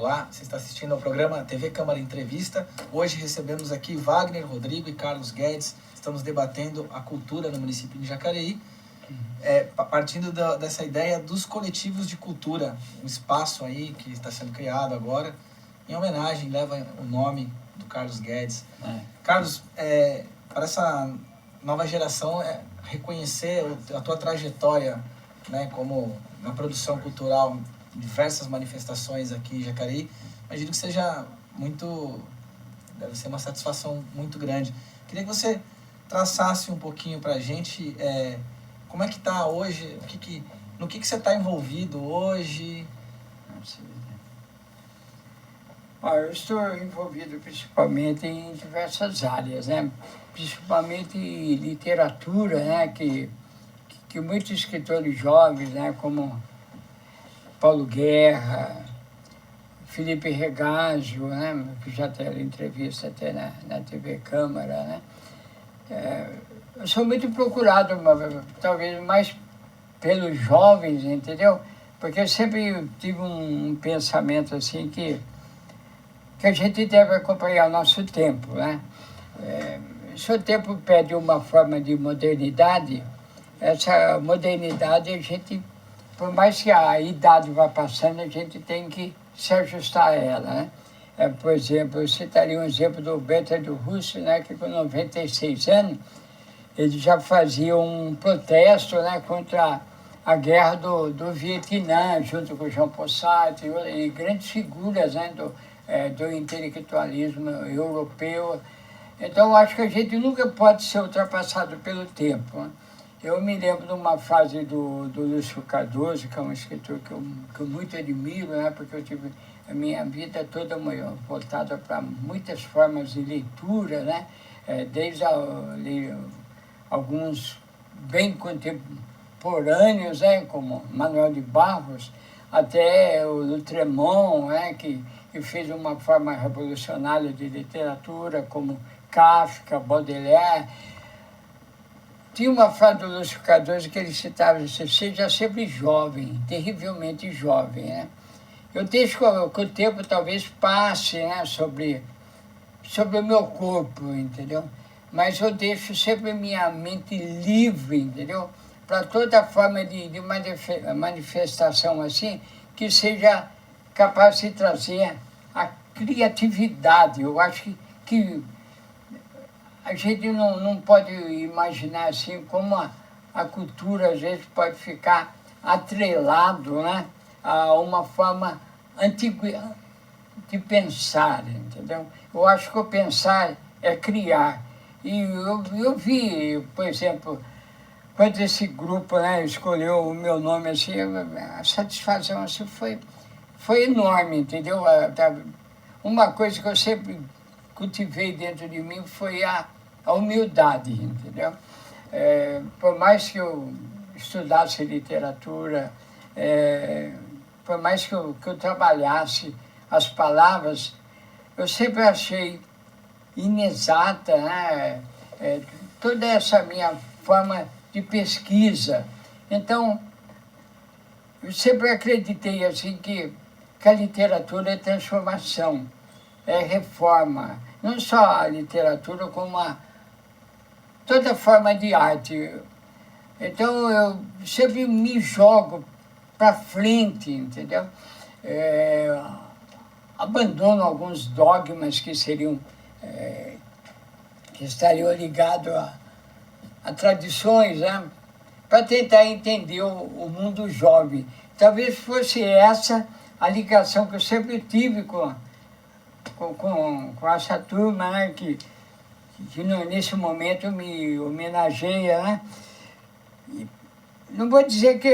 Olá, você está assistindo ao programa TV Câmara Entrevista. Hoje recebemos aqui Wagner, Rodrigo e Carlos Guedes. Estamos debatendo a cultura no município de Jacareí, partindo dessa ideia dos coletivos de cultura, um espaço aí que está sendo criado agora, em homenagem, leva o nome do Carlos Guedes. Carlos, para essa nova geração, reconhecer a tua trajetória, né, como na produção cultural, diversas manifestações aqui em Jacareí, imagino que deve ser uma satisfação muito grande. Queria que você traçasse um pouquinho para a gente como é que está hoje, no que você está envolvido hoje. Eu estou envolvido principalmente em diversas áreas, né? Principalmente literatura, né? Que muitos escritores jovens, né? Como Paulo Guerra, Felipe Regaggio, né? Que já teve entrevista até na TV Câmara, né? Eu sou muito procurado, talvez mais pelos jovens, entendeu? Porque eu sempre tive um pensamento assim que a gente deve acompanhar o nosso tempo, né? Se o tempo pede uma forma de modernidade, essa modernidade a gente, por mais que a idade vá passando, a gente tem que se ajustar a ela, né? Por exemplo, eu citaria um exemplo do Bertrand Russell, né, que com 96 anos, ele já fazia um protesto, né, contra a guerra do Vietnã, junto com Jean Paul Sartre e grandes figuras, né, do intelectualismo europeu. Então, eu acho que a gente nunca pode ser ultrapassado pelo tempo, né? Eu me lembro de uma frase do Lúcio Cardoso, que é um escritor que eu muito admiro, né? Porque eu tive a minha vida toda voltada para muitas formas de leitura, né? Desde alguns bem contemporâneos, né? Como Manuel de Barros, até o Lutremont, né? Que fez uma forma revolucionária de literatura, como Kafka, Baudelaire. Tinha uma frase do Lúcio Cardoso que ele citava assim: seja sempre jovem, terrivelmente jovem, né? Eu deixo que o tempo talvez passe, né, sobre o meu corpo, entendeu? Mas eu deixo sempre minha mente livre, entendeu? Para toda forma de manifestação assim, que seja capaz de trazer a criatividade. Eu acho que a gente não pode imaginar assim como a cultura às vezes pode ficar atrelado, né, a uma forma antiga de pensar, entendeu? Eu acho que o pensar é criar. E eu vi, por exemplo, quando esse grupo, né, escolheu o meu nome assim, a satisfação assim foi enorme, entendeu? Uma coisa que eu sempre cultivei dentro de mim foi a humildade, entendeu? Por mais que eu estudasse literatura, por mais que eu trabalhasse as palavras, eu sempre achei inexata, né? Toda essa minha forma de pesquisa. Então, eu sempre acreditei assim que a literatura é transformação, é reforma. Não só a literatura, como toda forma de arte. Então, eu sempre me jogo para frente, entendeu? Abandono alguns dogmas que estariam ligados a tradições, né? Para tentar entender o mundo jovem. Talvez fosse essa a ligação que eu sempre tive com essa turma, né? Que nesse momento me homenageia, né? E não vou dizer que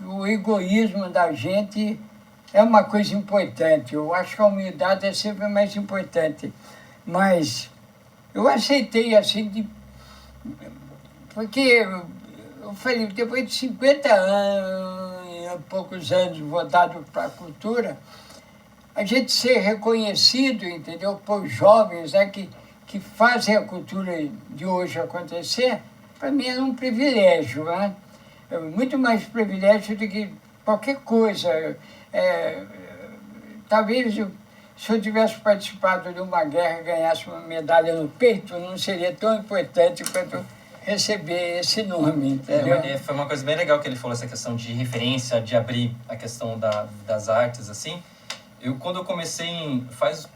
o egoísmo da gente é uma coisa importante. Eu acho que a humildade é sempre mais importante. Mas eu aceitei assim, porque eu falei, depois de 50 anos, poucos anos voltado para a cultura, a gente ser reconhecido, entendeu, por jovens, né, que fazem a cultura de hoje acontecer, para mim é um privilégio, né? Muito mais privilégio do que qualquer coisa. talvez se eu tivesse participado de uma guerra e ganhasse uma medalha no peito, não seria tão importante quanto receber esse nome, entendeu? Foi uma coisa bem legal que ele falou, essa questão de referência, de abrir a questão das artes, assim. Quando eu comecei, faz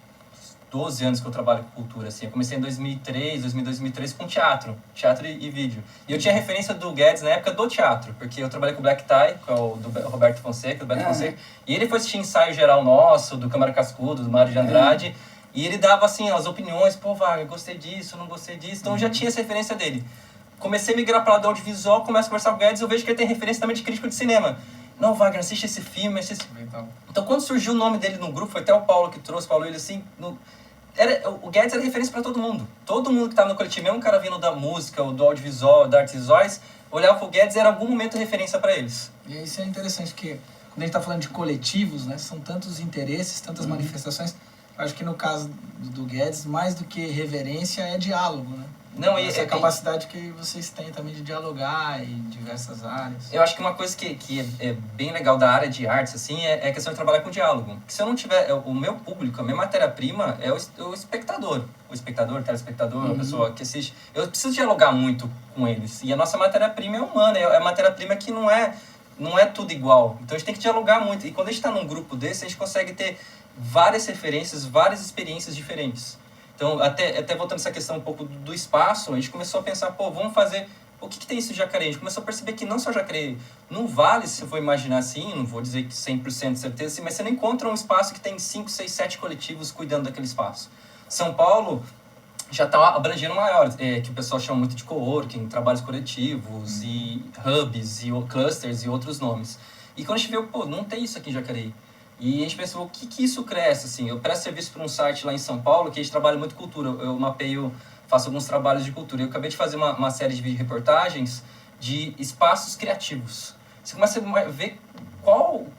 12 anos que eu trabalho com cultura, assim. Eu comecei em 2003 com teatro e vídeo. E eu tinha referência do Guedes na época do teatro, porque eu trabalhei com o Black Tie, que é o do Roberto Fonseca, do Beto Fonseca, e ele foi assistir ensaio geral nosso, do Câmara Cascudo, do Mário de Andrade, e ele dava, assim, as opiniões, pô, Wagner, gostei disso, não gostei disso, então eu já tinha essa referência dele. Comecei a migrar para o lado audiovisual, começo a conversar com o Guedes, eu vejo que ele tem referência também de crítico de cinema. Não, Wagner, assiste esse filme, assiste esse... Então, quando surgiu o nome dele no grupo, foi até o Paulo que trouxe, Paulo, ele assim... O Guedes era referência para todo mundo. Todo mundo que estava no coletivo, mesmo um cara vindo da música, ou do audiovisual, da artes visuais, olhava para o Guedes e era em algum momento referência para eles. E isso é interessante, porque quando a gente está falando de coletivos, né, são tantos interesses, tantas manifestações. Acho que no caso do Guedes, mais do que reverência, é diálogo, né? Não, essa capacidade que vocês têm também de dialogar em diversas áreas. Eu acho que uma coisa que é bem legal da área de artes, assim, é a questão de trabalhar com diálogo. Porque se eu não tiver... O meu público, a minha matéria-prima é o espectador. O espectador, o telespectador, a pessoa que assiste. Eu preciso dialogar muito com eles. E a nossa matéria-prima é humana. É a matéria-prima que não é tudo igual. Então a gente tem que dialogar muito. E quando a gente está num grupo desse, a gente consegue ter várias referências, várias experiências diferentes. Então, até voltando essa questão um pouco do espaço, a gente começou a pensar, pô, vamos fazer... O que tem isso de Jacareí? A gente começou a perceber que não só Jacareí, não vale, se eu for imaginar assim, não vou dizer que 100% de certeza, mas você não encontra um espaço que tem 5, 6, 7 coletivos cuidando daquele espaço. São Paulo já está abrangendo maior, que o pessoal chama muito de coworking, trabalhos coletivos, e hubs, e clusters, e outros nomes. E quando a gente viu, pô, não tem isso aqui em Jacareí. E a gente pensou, o que isso cresce, assim? Eu presto serviço para um site lá em São Paulo, que a gente trabalha muito cultura. Eu mapeio, faço alguns trabalhos de cultura. Eu acabei de fazer uma série de vídeo-reportagens de espaços criativos. Você começa a ver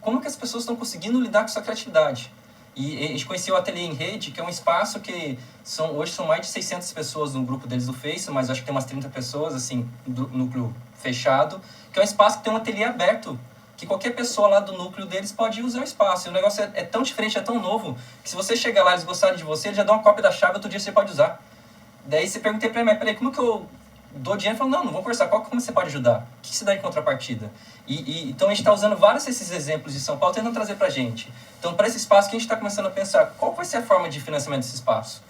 como que as pessoas estão conseguindo lidar com sua criatividade. E a gente conheceu o Ateliê em Rede, que é um espaço que hoje são mais de 600 pessoas no grupo deles do Face, mas acho que tem umas 30 pessoas, assim, do núcleo fechado, que é um espaço que tem um ateliê aberto, que qualquer pessoa lá do núcleo deles pode usar o espaço. E o negócio é tão diferente, é tão novo, que se você chegar lá e eles gostarem de você, eles já dão uma cópia da chave, outro dia você pode usar. Daí você perguntei pra ele, mas peraí, como que eu dou dinheiro? Ele falou, não vou conversar, como você pode ajudar? O que você dá em contrapartida? Então a gente está usando vários desses exemplos de São Paulo, tentando trazer pra gente. Então, para esse espaço que a gente está começando a pensar, qual vai ser a forma de financiamento desse espaço?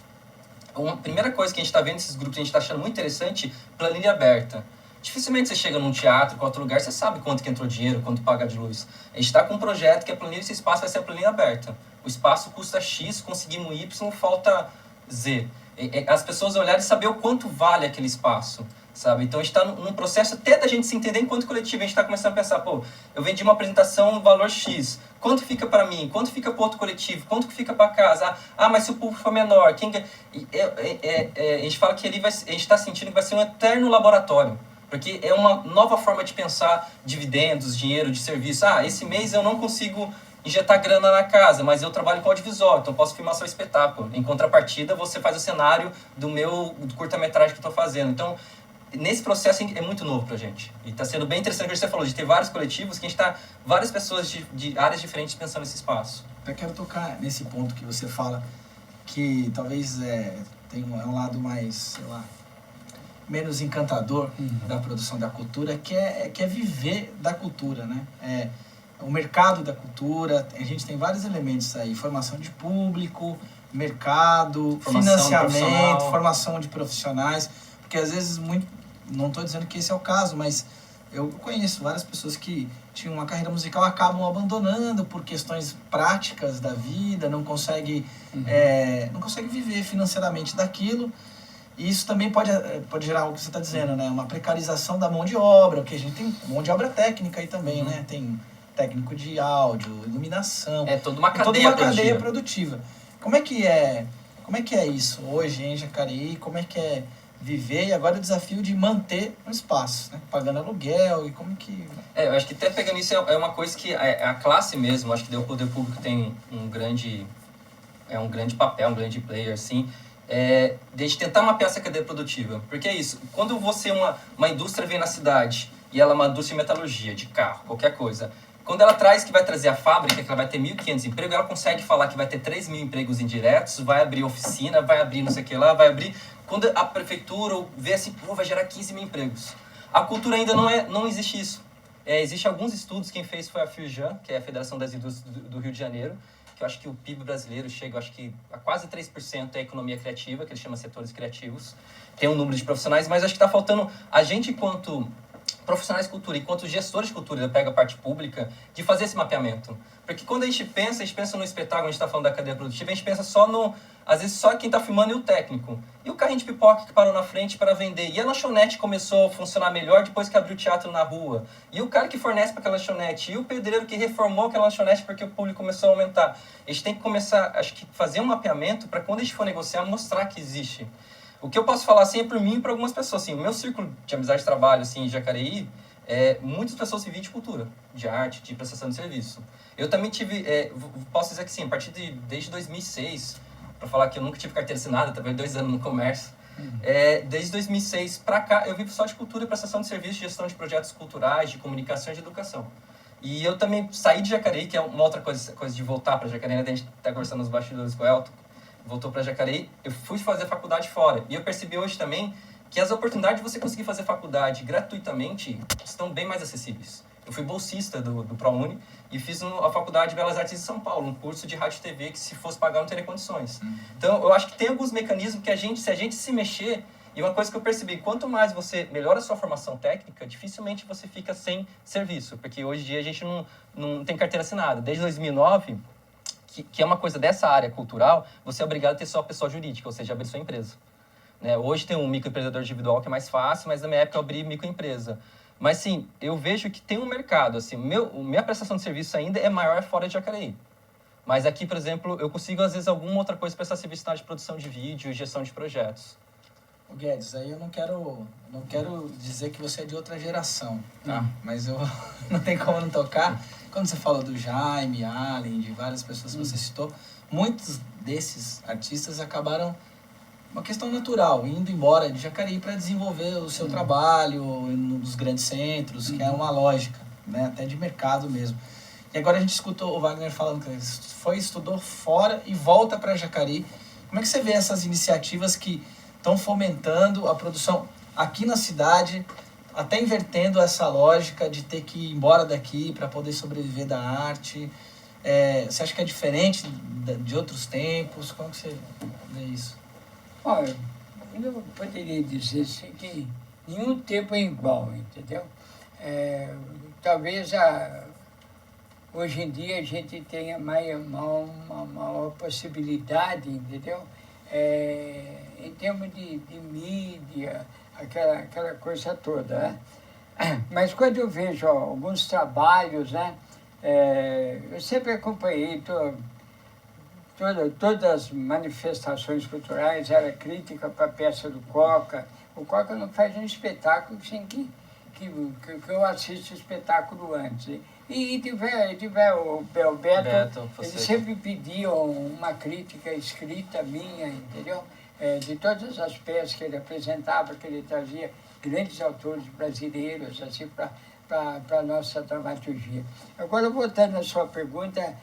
A primeira coisa que a gente está vendo nesses grupos, a gente está achando muito interessante, planilha aberta. Dificilmente você chega num teatro, em outro lugar, você sabe quanto que entrou dinheiro, quanto paga de luz. A gente está com um projeto que a planilha desse espaço vai ser a planilha aberta. O espaço custa X, conseguimos Y, falta Z. As pessoas olharem e saber o quanto vale aquele espaço, sabe? Então a gente está num processo até da gente se entender enquanto coletivo. A gente está começando a pensar, pô, eu vendi uma apresentação no valor X, quanto fica para mim? Quanto fica para outro coletivo? Quanto que fica para casa? Mas se o público for menor, a gente fala que a gente está sentindo que vai ser um eterno laboratório. Porque é uma nova forma de pensar dividendos, dinheiro de serviço. Esse mês eu não consigo injetar grana na casa, mas eu trabalho com audiovisual, então posso filmar seu espetáculo. Em contrapartida, você faz o cenário do curta-metragem que eu estou fazendo. Então, nesse processo é muito novo pra gente. E está sendo bem interessante o que você falou, de ter vários coletivos, que a gente está, várias pessoas de áreas diferentes pensando nesse espaço. Eu quero tocar nesse ponto que você fala, que talvez tem um lado mais, sei lá, menos encantador da produção da cultura, que é viver da cultura, né? O mercado da cultura, a gente tem vários elementos aí, formação de público, mercado, financiamento, formação de profissionais, porque às vezes, não estou dizendo que esse é o caso, mas eu conheço várias pessoas que tinham uma carreira musical, acabam abandonando por questões práticas da vida, não consegue viver financeiramente daquilo. E isso também pode gerar o que você está dizendo, né? Uma precarização da mão de obra, porque a gente tem mão de obra técnica aí também, né? Tem técnico de áudio, iluminação. Toda uma cadeia produtiva. Como é que é isso hoje em Jacareí? Como é que é viver? E agora o desafio de manter um espaço, né? Pagando aluguel e como que... Eu acho que até pegando isso é uma coisa que a classe mesmo, acho que o poder público tem um grande papel, um grande player, assim, de a gente tentar mapear essa cadeia produtiva. Porque é isso, quando uma indústria vem na cidade, e ela é uma indústria de metalurgia, de carro, qualquer coisa, Quando ela traz que vai trazer a fábrica, que ela vai ter 1.500 empregos, ela consegue falar que vai ter 3.000 empregos indiretos, vai abrir oficina, vai abrir não sei o que lá, vai abrir... Quando a prefeitura vê assim, pô, vai gerar 15.000 empregos. A cultura ainda não existe isso. Existem alguns estudos, quem fez foi a FIRJAN, que é a Federação das Indústrias do Rio de Janeiro, que eu acho que o PIB brasileiro chega, eu acho que a quase 3% é a economia criativa, que eles chamam setores criativos. Tem um número de profissionais, mas acho que está faltando a gente, enquanto profissionais de cultura, enquanto gestores de cultura, pega a parte pública, de fazer esse mapeamento. Porque quando a gente pensa no espetáculo, a gente está falando da cadeia produtiva, a gente pensa só no... Às vezes só quem está filmando e o técnico. E o carrinho de pipoca que parou na frente para vender. E a lanchonete começou a funcionar melhor depois que abriu o teatro na rua. E o cara que fornece para aquela lanchonete. E o pedreiro que reformou aquela lanchonete porque o público começou a aumentar. A gente tem que começar, acho que, fazer um mapeamento para quando a gente for negociar, mostrar que existe. O que eu posso falar assim é por mim e para algumas pessoas. Assim, o meu círculo de amizade de trabalho assim, em Jacareí, muitas pessoas vivem de cultura, de arte, de prestação de serviço. Eu também tive, posso dizer que sim, a partir desde 2006, para falar que eu nunca tive carteira assinada, trabalhei 2 anos no comércio. Desde 2006 para cá, eu vivo só de cultura, prestação de serviço, gestão de projetos culturais, de comunicação e de educação. E eu também saí de Jacareí, que é uma outra coisa de voltar para Jacareí, né? A gente está conversando nos bastidores com o Elton, voltou para Jacareí, eu fui fazer faculdade fora. E eu percebi hoje também que as oportunidades de você conseguir fazer faculdade gratuitamente estão bem mais acessíveis. Eu fui bolsista do ProUni e fiz a Faculdade de Belas Artes de São Paulo, um curso de rádio e TV que se fosse pagar não teria condições. Então, eu acho que tem alguns mecanismos que se a gente se mexer, e uma coisa que eu percebi, quanto mais você melhora a sua formação técnica, dificilmente você fica sem serviço, porque hoje em dia a gente não tem carteira assinada. Desde 2009, que é uma coisa dessa área cultural, você é obrigado a ter sua pessoa jurídica, ou seja, abrir sua empresa. Né? Hoje tem um microempreendedor individual que é mais fácil, mas na minha época eu abri microempresa. Mas, sim, eu vejo que tem um mercado. Assim, minha prestação de serviço ainda é maior fora de Jacareí. Mas aqui, por exemplo, eu consigo, às vezes, alguma outra coisa prestar serviço na área de produção de vídeo e gestão de projetos. O Guedes, aí eu não quero dizer que você é de outra geração, tá? Mas eu não tem como não tocar. Quando você falou do Jaime, Allen, de várias pessoas que você citou, muitos desses artistas acabaram, uma questão natural, indo embora de Jacareí para desenvolver o seu trabalho nos grandes centros, que é uma lógica, né? Até de mercado mesmo. E agora a gente escutou o Wagner falando que estudou fora e volta para Jacareí. Como é que você vê essas iniciativas que estão fomentando a produção aqui na cidade, até invertendo essa lógica de ter que ir embora daqui para poder sobreviver da arte? Você acha que é diferente de outros tempos? Como que você vê isso? Olha, eu poderia dizer assim que nenhum tempo é igual, entendeu? Talvez hoje em dia a gente tenha uma maior possibilidade, entendeu? Em termos de mídia, aquela coisa toda, né? Mas quando eu vejo alguns trabalhos, né? Eu sempre acompanhei todas as manifestações culturais, era crítica para a peça do Coca. O Coca não faz um espetáculo sem que eu assisto o espetáculo antes. E tiver o Beto, eles sempre pediam uma crítica escrita minha, entendeu? De todas as peças que ele apresentava, que ele trazia grandes autores brasileiros assim, para a nossa dramaturgia. Agora, voltando à sua pergunta,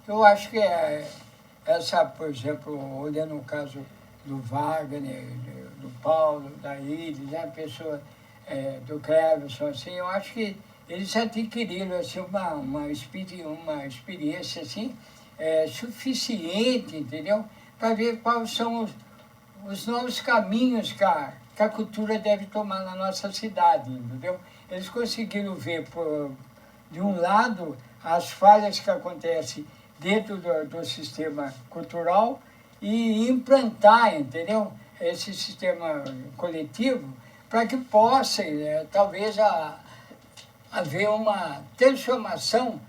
eu acho que essa, por exemplo, olhando o caso do Wagner, do Paulo, da Iris, né, a pessoa do Cleverson, assim, eu acho que eles adquiriram assim, uma experiência assim, suficiente, entendeu? Para ver quais são os novos caminhos que a cultura deve tomar na nossa cidade, entendeu? Eles conseguiram ver, de um lado, as falhas que acontecem dentro do sistema cultural e implantar, entendeu? Esse sistema coletivo para que possa, talvez, haver uma transformação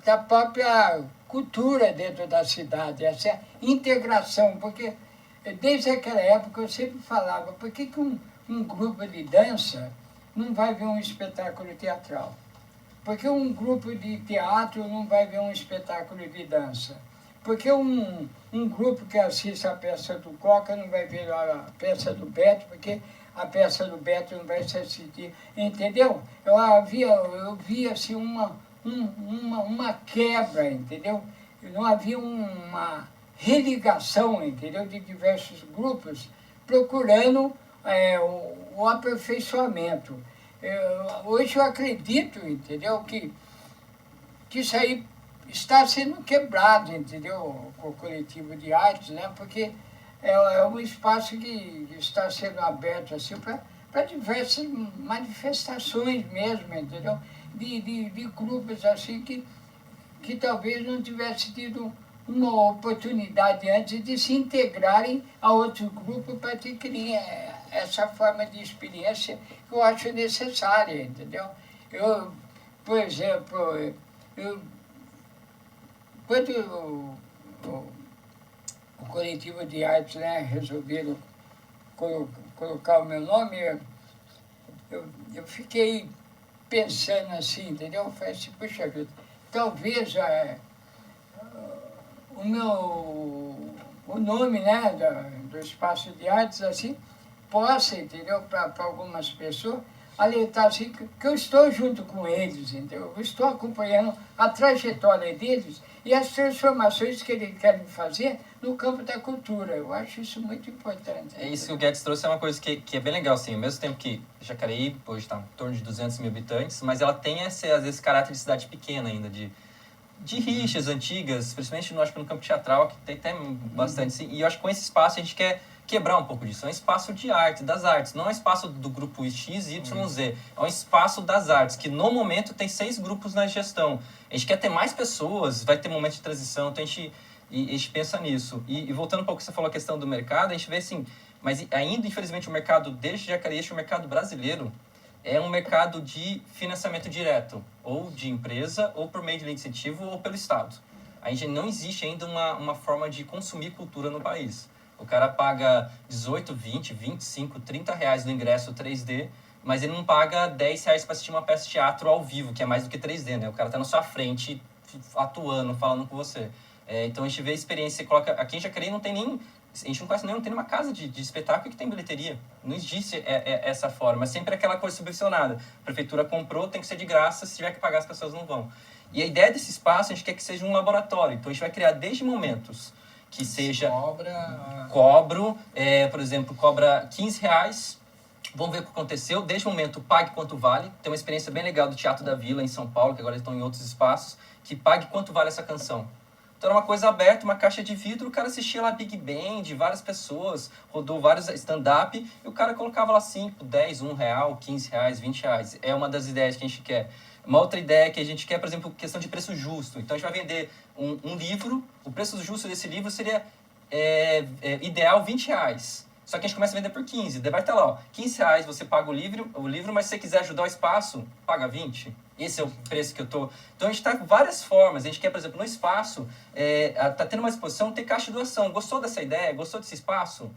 da própria cultura dentro da cidade, essa integração, porque desde aquela época eu sempre falava, por que um grupo de dança não vai ver um espetáculo teatral? Por que um grupo de teatro não vai ver um espetáculo de dança? Por que um grupo que assiste a peça do Coca não vai ver a peça do Beto? Porque a peça do Beto não vai se assistir, entendeu? Eu via assim, uma quebra, entendeu? Não havia uma religação, entendeu, de diversos grupos procurando o aperfeiçoamento. Hoje eu acredito, entendeu, que isso aí está sendo quebrado, entendeu, com o coletivo de artes, né, porque é um espaço que está sendo aberto assim para diversas manifestações mesmo, entendeu, de grupos assim que talvez não tivesse tido uma oportunidade antes de se integrarem a outro grupo para que criem essa forma de experiência que eu acho necessária, entendeu? Eu, por exemplo, quando o coletivo de artes, né, resolveram colocar o meu nome, eu fiquei pensando assim, entendeu? Eu falei assim, puxa vida, talvez o nome, né, do espaço de artes, assim, possa, entendeu, para algumas pessoas, alertar assim, que eu estou junto com eles, entendeu? Eu estou acompanhando a trajetória deles e as transformações que eles querem fazer no campo da cultura. Eu acho isso muito importante. É isso que o Guedes trouxe, é uma coisa que é bem legal, assim, ao mesmo tempo que Jacareí hoje está em torno de 200 mil habitantes, mas ela tem às vezes, caráter de cidade pequena ainda, de rixas antigas, principalmente acho que no campo teatral, que tem bastante, assim, e eu acho que com esse espaço a gente quer quebrar um pouco disso. É um espaço de arte, das artes, não é um espaço do grupo X, Y, Z. É um espaço das artes, que no momento tem 6 grupos na gestão. A gente quer ter mais pessoas, vai ter momento de transição, então a gente pensa nisso. E voltando um pouco, você falou a questão do mercado, a gente vê assim, mas ainda, infelizmente, o mercado desde Jacareí, o mercado brasileiro, é um mercado de financiamento direto, ou de empresa, ou por meio de lei de incentivo, ou pelo Estado. A gente não existe ainda uma forma de consumir cultura no país. O cara paga 18, 20, 25, 30 reais no ingresso 3D, mas ele não paga 10 reais para assistir uma peça de teatro ao vivo, que é mais do que 3D, né? O cara tá na sua frente, atuando, falando com você. Então a gente vê a experiência, você coloca... Aqui em Jacareí não tem nem... A gente não conhece não tem nenhuma casa de espetáculo que tem bilheteria. Não existe essa forma. É sempre aquela coisa subvencionada. A prefeitura comprou, tem que ser de graça, se tiver que pagar as pessoas não vão. E a ideia desse espaço, a gente quer que seja um laboratório. Então a gente vai criar desde momentos que seja... Cobro, por exemplo, cobra 15 reais. Vamos ver o que aconteceu. Desde o momento, pague quanto vale. Tem uma experiência bem legal do Teatro da Vila, em São Paulo, que agora estão em outros espaços, que pague quanto vale essa canção. Então era uma coisa aberta, uma caixa de vidro, o cara assistia lá Big Band, várias pessoas, rodou vários stand-up, e o cara colocava lá 5, 10, 1 real, 15 reais, 20 reais. É uma das ideias que a gente quer. Uma outra ideia que a gente quer, por exemplo, questão de preço justo. Então a gente vai vender um livro, o preço justo desse livro seria ideal 20 reais. Só que a gente começa a vender por 15. Daí vai estar lá, ó, 15 reais você paga o livro, mas se você quiser ajudar o espaço, paga 20. Esse é o preço que eu tô... Então a gente está com várias formas. A gente quer, por exemplo, no espaço, tá tendo uma exposição, ter caixa de doação. Gostou dessa ideia? Gostou desse espaço?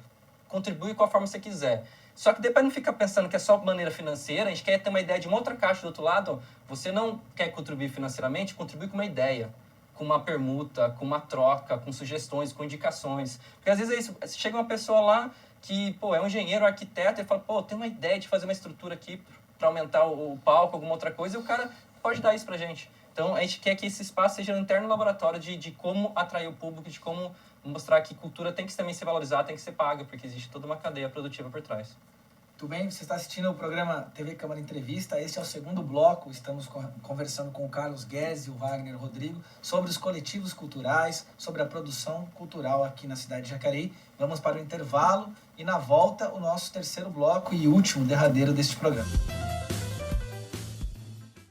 Contribui com a forma que você quiser. Só que depois não fica pensando que é só maneira financeira, a gente quer ter uma ideia de uma outra caixa do outro lado. Você não quer contribuir financeiramente, contribui com uma ideia, com uma permuta, com uma troca, com sugestões, com indicações. Porque às vezes é isso, chega uma pessoa lá que, pô, é um engenheiro, arquiteto, e fala, pô, tem uma ideia de fazer uma estrutura aqui para aumentar o palco, alguma outra coisa, e o cara pode dar isso pra gente. Então, a gente quer que esse espaço seja um interno laboratório de como atrair o público, de como mostrar que cultura tem que também ser valorizada, tem que ser paga, porque existe toda uma cadeia produtiva por trás. Tudo bem? Você está assistindo o programa TV Câmara Entrevista. Este é o segundo bloco. Estamos conversando com o Carlos Guedes e o Wagner Rodrigo sobre os coletivos culturais, sobre a produção cultural aqui na cidade de Jacareí. Vamos para o intervalo e, na volta, o nosso terceiro bloco e último, derradeiro deste programa.